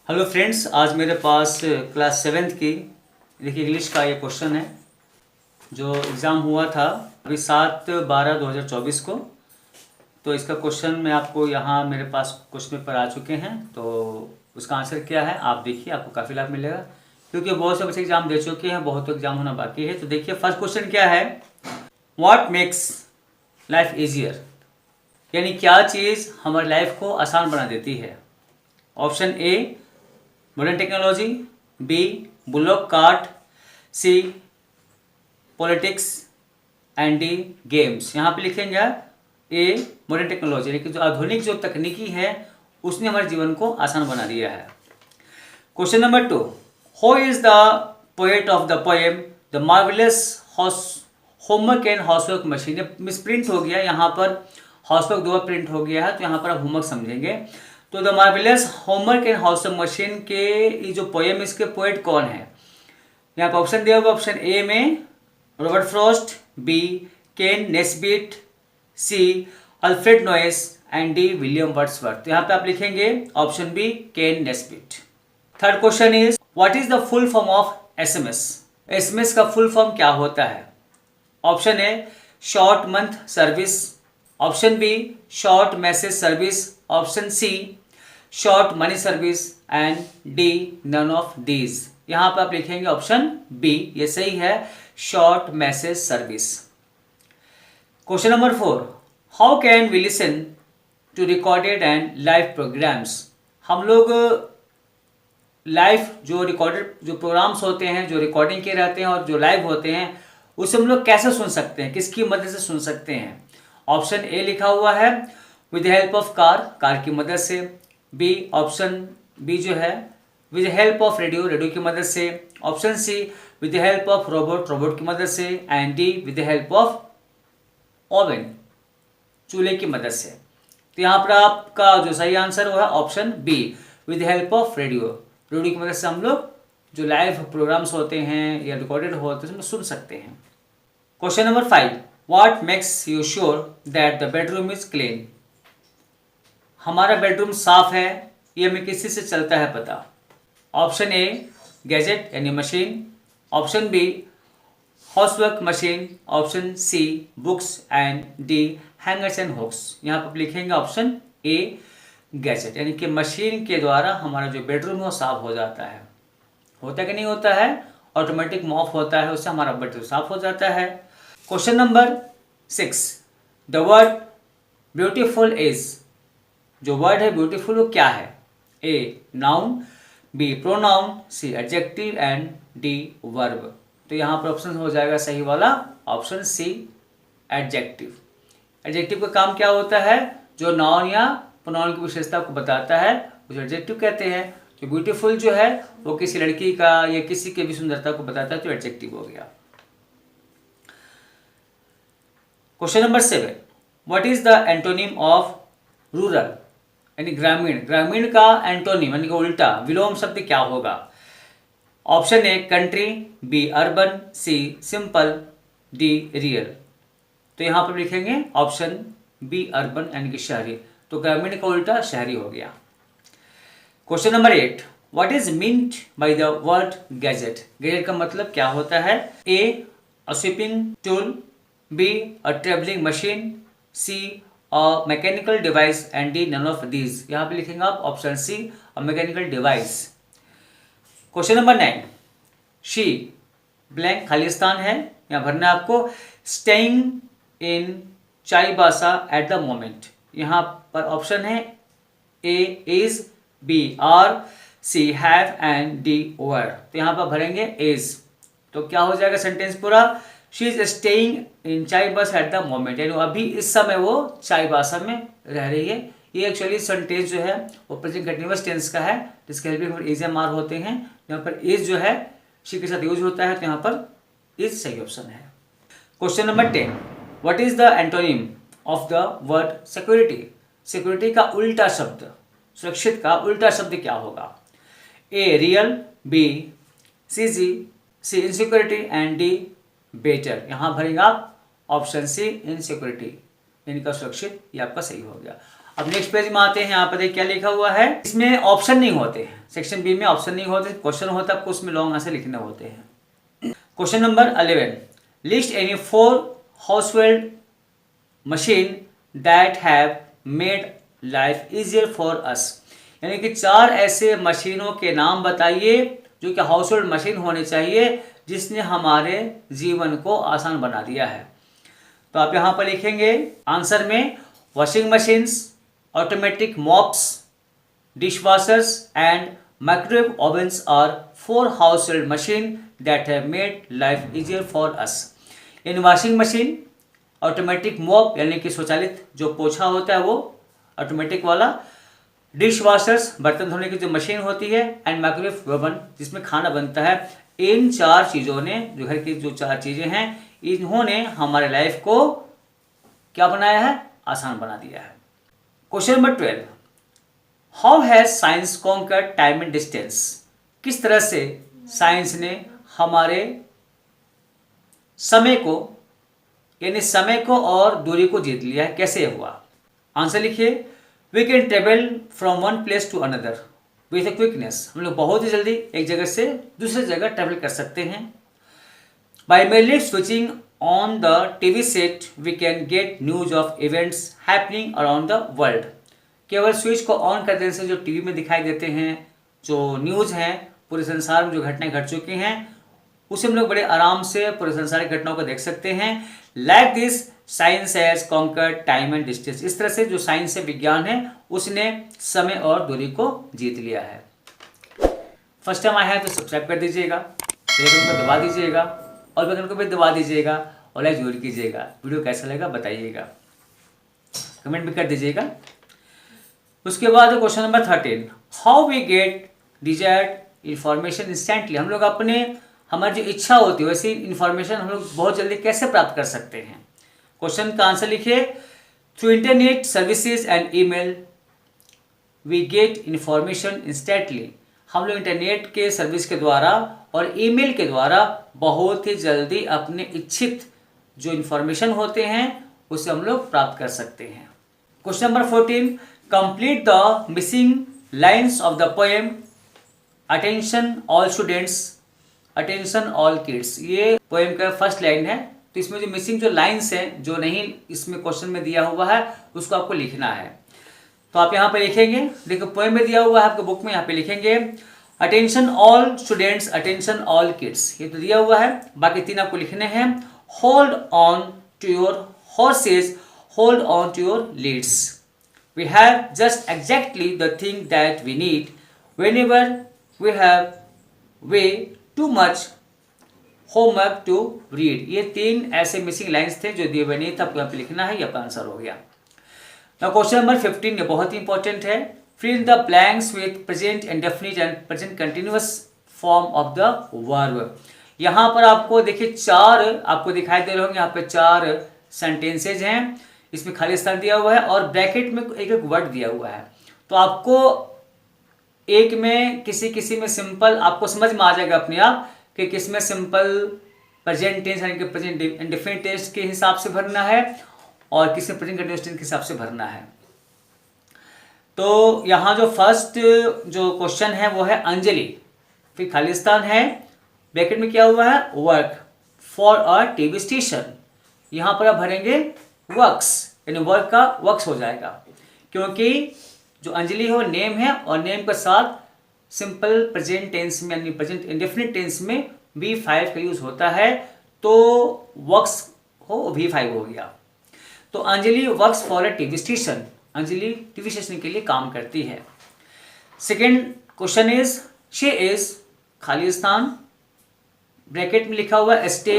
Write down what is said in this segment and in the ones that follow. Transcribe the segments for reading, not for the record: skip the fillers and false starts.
Hello friends, आज मेरे पास class seventh की देखिए इंग्लिश का ये क्वेश्चन है जो एग्ज़ाम हुआ था अभी 7/12/2024 को। तो इसका क्वेश्चन मैं आपको यहाँ मेरे पास क्वेश्चन पेपर आ चुके हैं, तो उसका आंसर क्या है आप देखिए, आपको काफ़ी लाभ मिलेगा क्योंकि बहुत से बच्चे एग्ज़ाम दे चुके हैं, बहुत एग्ज़ाम होना बाकी है। तो देखिए फर्स्ट क्वेश्चन क्या है, व्हाट मेक्स लाइफ ईजियर, यानी क्या चीज़ हमारी लाइफ को आसान बना देती है। Option A modern technology, B bullock cart, C politics and D games. यहाँ पे लिखेंगे ए मॉडर्न टेक्नोलॉजी, यानी कि जो आधुनिक जो तकनीकी है उसने हमारे जीवन को आसान बना दिया है। Question number 2, who is the poet of the poem the marvellous homework and housework machine. ये मिसप्रिंट हो गया, यहाँ पर हाउसवर्क 2 प्रिंट हो गया है, तो यहाँ पर आप होमवर्क समझेंगे। तो the marvellous homework and housework machine के ये जो पोएम, इसके पोएट कौन है। यहाँ पर ऑप्शन दिया होगा, ऑप्शन ए में Robert Frost, B Ken Nesbitt, C Alfred Noyes and D William Wordsworth. तो यहाँ पे आप लिखेंगे option B Ken Nesbitt. Third question is what is the full form of SMS. SMS का फुल फॉर्म क्या होता है। Option A short month service, option B short message service, option C short money service and D none of these. यहां पर आप लिखेंगे option B, ये सही है, short message service. Question number 4, how can we listen to recorded and live programmes. हम लोग live जो रिकॉर्डेड जो प्रोग्राम्स होते हैं, जो रिकॉर्डिंग के रहते हैं और जो लाइव होते हैं, उसे हम लोग कैसे सुन सकते हैं, किसकी मदद से सुन सकते हैं। ऑप्शन ए लिखा हुआ है विद हेल्प ऑफ कार की मदद से, बी ऑप्शन बी जो है विद हेल्प ऑफ रेडियो की मदद से, option C with help of robot की मदद से, and D with help of oven, चूल्हे की मदद से। तो यहाँ पर आपका जो सही आंसर हुआ option be with help of radio की मदद से हम लोग जो लाइव प्रोग्राम्स होते हैं या रिकॉर्डेड होते हैं उसमें सुन सकते हैं। Question number 5, what makes you sure that the bedroom is clean. हमारा बेडरूम साफ है ये हमें किसी से चलता है पता। ऑप्शन ए गैजेट यानी machine, option B housework machine, option C books and D hangers and hooks. यहाँ पर लिखेंगे ऑप्शन ए गैजेट, यानी कि मशीन के द्वारा हमारा जो बेडरूम है वो साफ हो जाता है। होता कि नहीं होता है, ऑटोमेटिक मॉप होता है, उससे हमारा बेडरूम साफ हो जाता है। Question number 6, the word beautiful is, जो वर्ड है ब्यूटीफुल वो क्या है। A noun, B pronoun, C adjective and D verb. तो यहाँ पर ऑप्शन हो जाएगा सही वाला ऑप्शन सी एडजेक्टिव। एडजेक्टिव का काम क्या होता है, जो नाउन या प्रोनाउन की विशेषता को बताता है उसे एडजेक्टिव कहते हैं। जो ब्यूटीफुल जो है वो किसी लड़की का या किसी के भी सुंदरता को बताता है, तो एडजेक्टिव हो गया। Question number 7, what is the antonym of rural, यानी ग्रामीण। ग्रामीण का एंटोनिम यानी कि उल्टा विलोम शब्द क्या होगा। Option A country, B urban, C simple, D real. तो यहां पर लिखेंगे ऑप्शन बी अर्बन यानी कि शहरी। तो ग्रामीण का उल्टा शहरी हो गया। Question number 8, what is meant by the word gadget. Gadget का मतलब क्या होता है। A a sweeping tool, B a travelling machine, C a mechanical device and D none of these. यहाँ पे लिखेंगे आप option C a mechanical device. Question number 9, she blank खालिस्तान है, यहाँ भरना है आपको। Staying in Chaibasa at the moment. यहाँ पर ऑप्शन है A is, B are, C have and D were. तो यहाँ पर भरेंगे इज। तो क्या हो जाएगा सेंटेंस पूरा, she is staying in Chaibasa at the moment, यानी अभी इस समय वो चाईबासा में रह रही है। ये एक्चुअली सेंटेंस जो है वो प्रेजेंट कंटिन्यूअस टेंस का है, जिसके helping verb is am are होते हैं। यहाँ पर इज जो है शी के साथ यूज होता है, तो यहाँ पर इज सही ऑप्शन है। Question number 10, what is the antonym of the word security. Security का उल्टा शब्द, सुरक्षित का उल्टा शब्द क्या होगा। A real, B C insecurity and D better. यहाँ भरेंगे आप ऑप्शन सी इनसिक्योरिटी, इनका सुरक्षित, ये आपका सही हो गया। अब नेक्स्ट पेज में आते हैं, यहाँ पर देखिए क्या लिखा हुआ है, इसमें ऑप्शन नहीं होते, सेक्शन बी में ऑप्शन नहीं होते, क्वेश्चन होता है आपको उसमें लॉन्ग आंसर लिखने होते हैं। Question number 11, list any 4 household machine that have made life easier for अस। यानी कि 4 ऐसे मशीनों के नाम बताइए जो कि हाउस होल्ड मशीन होनी चाहिए जिसने हमारे जीवन को आसान बना दिया है। तो आप यहाँ पर लिखेंगे आंसर में washing machines, automatic mops, dishwashers and microwave ovens are 4 हाउस होल्ड machine that have made life easier for us. In washing machine, automatic mop यानी कि स्वचालित जो पोछा होता है वो ऑटोमेटिक वाला, डिश वॉशर्स बर्तन धोने की जो मशीन होती है, एंड माइक्रोवेव ओवन जिसमें खाना बनता है। इन 4 चीज़ों ने, जो घर की जो 4 चीज़ें हैं, इन्होंने हमारे लाइफ को क्या बनाया है, आसान बना दिया है। Question number 12, how has science conquered time and distance. किस तरह से साइंस ने हमारे समय को, यानी समय को और दूरी को जीत लिया है, कैसे हुआ। आंसर लिखिए, we can travel from one place to another with a quickness. हम लोग बहुत ही जल्दी एक जगह से दूसरी जगह ट्रेवल कर सकते हैं। By merely switching on the TV set we can get news of events happening around the world. केवल स्विच को ऑन कर देने से जो टीवी में दिखाई देते हैं, जो न्यूज़ हैं, पूरे संसार में जो घटनाएं घट चुकी हैं, उसे हम लोग बड़े आराम से पूरे संसार की घटनाओं को देख सकते हैं। Like this science has conquered time and distance. इस तरह से जो साइंस है, विज्ञान है, उसने समय और दूरी को जीत लिया है। फर्स्ट टाइम आया है तो सब्सक्राइब कर दीजिएगा, बेल आइकन को दबा दीजिएगा और बटन को भी दबा दीजिएगा और लाइक जरूर कीजिएगा। वीडियो कैसा लगा बताइएगा, कमेंट भी कर दीजिएगा। उसके बाद question number 13, how we get desired information instantly. हम लोग अपने, हमारी जो इच्छा होती है वैसी इंफॉर्मेशन हम लोग बहुत जल्दी कैसे प्राप्त कर सकते हैं। क्वेश्चन का आंसर लिखिए, through internet services and email we get information instantly. हम लोग इंटरनेट के सर्विस के द्वारा और ईमेल के द्वारा बहुत ही जल्दी अपने इच्छित जो इंफॉर्मेशन होते हैं उसे हम लोग प्राप्त कर सकते हैं। Question number 14, complete the missing lines of the poem attention all students, attention all kids. ये पोएम का फर्स्ट लाइन है, तो इसमें जो मिसिंग जो लाइन्स हैं, जो नहीं इसमें क्वेश्चन में दिया हुआ है, उसको आपको लिखना है। तो आप यहाँ पे लिखेंगे, देखो पोएम में दिया हुआ है आपके बुक में, यहाँ पे लिखेंगे attention all students, attention all kids, ये तो दिया हुआ है। बाकी 3 आपको लिखने हैं। Hold on to your horses, hold on to your leads, we have just exactly the thing that we need, whenever we have way too much homework to read. ये 3 ऐसे मिसिंग लाइंस थे जो दिए हुए नहीं थे, आपको यहाँ पे लिखना है, ये आपका आंसर हो गया। क्वेश्चन नंबर 15, ये बहुत ही इंपॉर्टेंट है। Fill in the blanks with present indefinite and present continuous form of the verb. यहाँ पर आपको देखिए 4 आपको दिखाई दे रहे होंगे, यहाँ पे 4 सेंटेंसेज हैं, इसमें खाली स्थान दिया हुआ है और ब्रैकेट में एक एक वर्ड दिया हुआ है। तो आपको एक में किसी में सिंपल आपको समझ में आ जाएगा अपने आप कि किसमें सिंपल प्रेजेंट टेंस यानी कि प्रेजेंट इंडेफिनिट टेंस के हिसाब से भरना है और किसमें प्रेजेंट कंटिन्यूअस टेंस के हिसाब से भरना है। तो यहाँ जो फर्स्ट जो क्वेश्चन है वो है अंजलि, फिर खालिस्तान है, ब्रैकेट में क्या हुआ है, work for a TV station. यहाँ पर आप भरेंगे वर्क्स, यानी वर्क का वर्क्स हो जाएगा, क्योंकि जो अंजलि है वो नेम है और नेम के साथ सिंपल प्रेजेंट टेंस में यानी प्रेजेंट इंडेफिनिट टेंस में V5 का यूज होता है, तो वर्क्स हो V5 हो गया। तो Anjali works for a TV station, Anjali TV station के लिए काम करती है। Second question is she is Khalistan, bracket में लिखा हुआ stay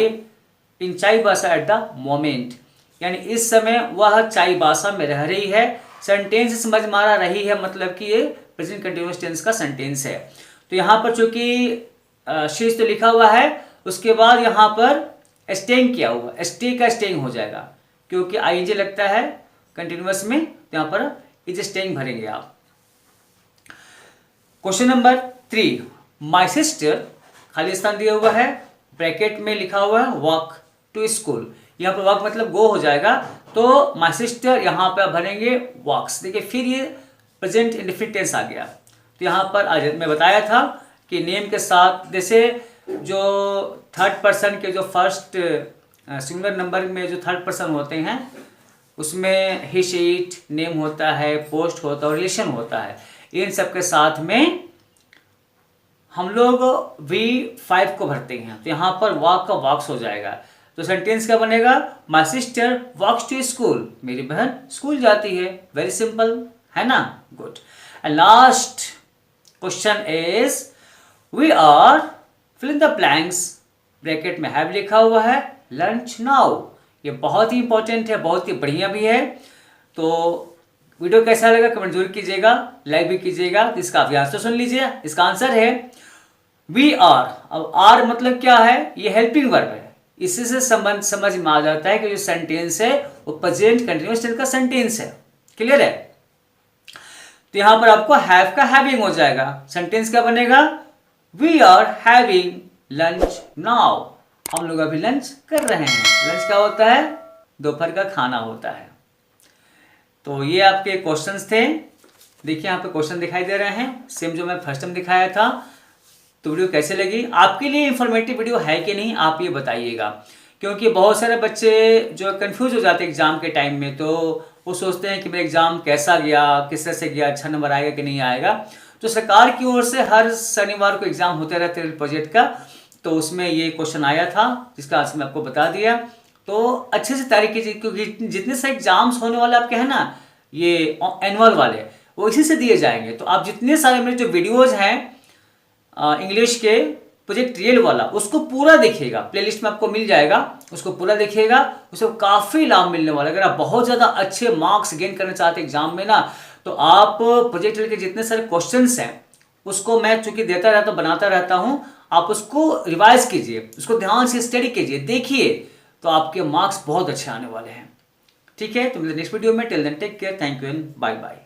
in Chaibasa at the moment, यानी इस समय वह चाईबासा में रह रही है। सेंटेंस समझ में आ रही है, मतलब कि ये प्रेजेंट कंटिन्यूअस टेंस का सेंटेंस है। तो यहाँ पर चूंकि शीज तो लिखा हुआ है, उसके बाद यहाँ पर स्टेइंग किया हुआ, स्टे का स्टेइंग हो जाएगा, क्योंकि आईएनजी लगता है कंटिन्यूअस में, तो यहाँ पर इज स्टेइंग भरेंगे आप। Question number 3, my sister, Khalistan दिया हुआ है, ब्रैकेट में लिखा हुआ है वॉक टू स्कूल। यहाँ पर वॉक मतलब गो हो जाएगा, तो माय सिस्टर यहाँ पे आप भरेंगे वॉक्स। देखिए फिर ये प्रेजेंट इंडेफिनिट टेंस आ गया। तो यहाँ पर आज मैं बताया था कि नेम के साथ जैसे जो थर्ड पर्सन के जो फर्स्ट सिंगुलर नंबर में जो थर्ड पर्सन होते हैं उसमें ही शी इट नेम होता है, पोस्ट होता है, रिलेशन होता है। इन सब के साथ में हम लोग V5 को भरते हैं। तो यहाँ पर वॉक का वॉक्स हो जाएगा। तो सेंटेंस क्या बनेगा? My sister walks to school. मेरी बहन स्कूल जाती है। वेरी सिंपल है ना? Good. And last question is we are fill in the blanks. Bracket में हैव लिखा हुआ है, लंच नाउ। ये बहुत ही इंपॉर्टेंट है, बहुत ही बढ़िया भी है। तो वीडियो कैसा लगा कमेंट जरूर कीजिएगा, लाइक भी कीजिएगा। तो इसका आप आंसर सुन लीजिए। इसका आंसर है वी आर। अब आर मतलब क्या है? ये हेल्पिंग वर्ब है। इसी से संबंध समझ में आ जाता है कि जो सेंटेंस है वो प्रेजेंट कंटिन्यूअस टेंस का सेंटेंस है। क्लियर है? तो यहां पर आपको हैव का हैविंग हो जाएगा। सेंटेंस क्या बनेगा? We are having lunch now. हम लोग अभी लंच कर रहे हैं। लंच क्या होता है? दोपहर का खाना होता है। तो ये आपके क्वेश्चंस थे। देखिए यहाँ पे क्वेश्चन दिखाई दे रहे हैं, सेम जो मैं फर्स्ट टाइम दिखाया था। तो वीडियो कैसे लगी? आपके लिए इंफॉर्मेटिव वीडियो है कि नहीं, आप ये बताइएगा। क्योंकि बहुत सारे बच्चे जो कंफ्यूज हो जाते हैं एग्जाम के टाइम में, तो वो सोचते हैं कि मेरा एग्जाम कैसा गया, किस तरह से गया, अच्छा नंबर आएगा कि नहीं आएगा। तो सरकार की ओर से हर शनिवार को एग्जाम होते रहते हैं प्रोजेक्ट का। तो उसमें ये क्वेश्चन आया था जिसका आंसर मैं आपको बता दिया। तो अच्छे से तैयारी कीजिए, क्योंकि जितने से एग्जाम्स होने वाले आपके हैं ना, ये एनुअल वाले, वो इसी से दिए जाएंगे। तो आप जितने सारे मेरे जो वीडियोज हैं इंग्लिश के प्रोजेक्ट रियल वाला, उसको पूरा देखिएगा। प्लेलिस्ट में आपको मिल जाएगा, उसको पूरा देखिएगा। उससे काफ़ी लाभ मिलने वाला है। अगर आप बहुत ज़्यादा अच्छे मार्क्स गेन करना चाहते हैं एग्जाम में ना, तो आप प्रोजेक्ट रियल के जितने सारे क्वेश्चंस हैं उसको मैं चूंकि देता रहता हूँ, बनाता रहता हूँ, आप उसको रिवाइज कीजिए, उसको ध्यान से स्टडी कीजिए, देखिए, तो आपके मार्क्स बहुत अच्छे आने वाले हैं। ठीक है? तो मिलते हैं नेक्स्ट वीडियो में। Till then take care, thank you and bye bye.